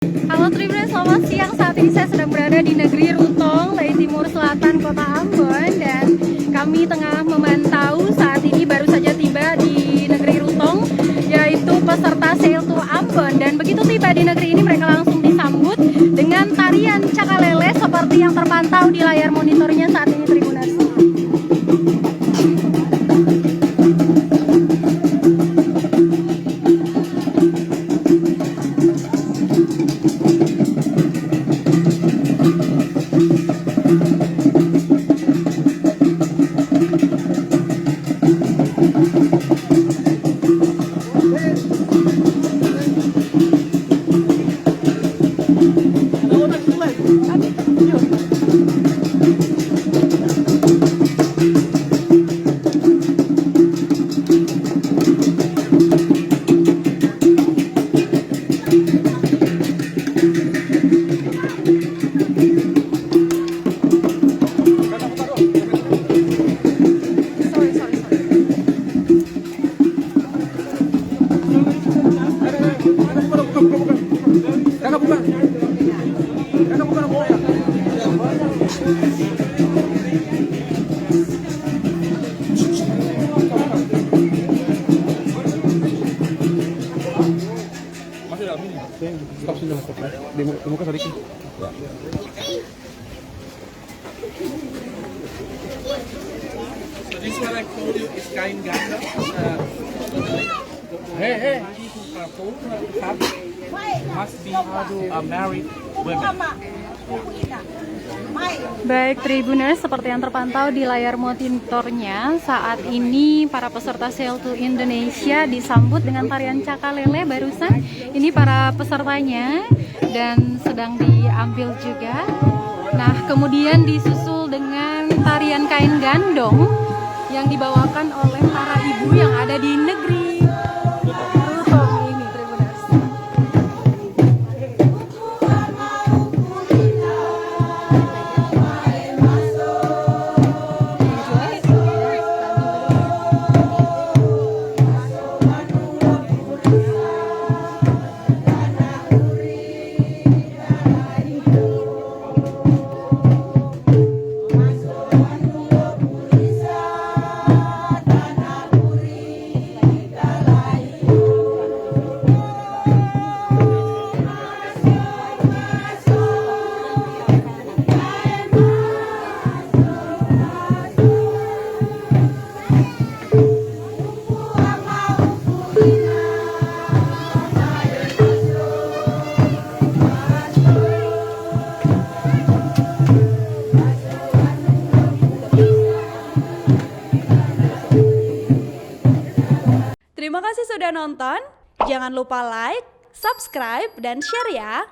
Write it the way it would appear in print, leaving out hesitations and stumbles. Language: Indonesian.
Halo Tribun, selamat siang. Saat ini saya sedang berada di negeri Rutong, Lei Timur Selatan, Kota Ambon, dan kami tengah memantau saat ini baru saja tiba di negeri Rutong, yaitu peserta Sail to Ambon. Dan begitu tiba di negeri ini, mereka langsung disambut dengan tarian cakalele seperti yang terpantau di layar monitornya saat ini, Tribuners. Stop sini mas, di muka sedikit. So this one I told you is kain ganda. Must be married women. Baik Tribuners, seperti yang terpantau di layar monitornya, saat ini para peserta Sail to Indonesia disambut dengan tarian cakalele barusan. Ini para pesertanya dan sedang diambil juga. Nah, kemudian disusul dengan tarian kain gandong yang dibawakan oleh para ibu yang ada di negeri Rutong ini, Tribuners. Terima kasih sudah nonton. Jangan lupa like, subscribe, dan share ya.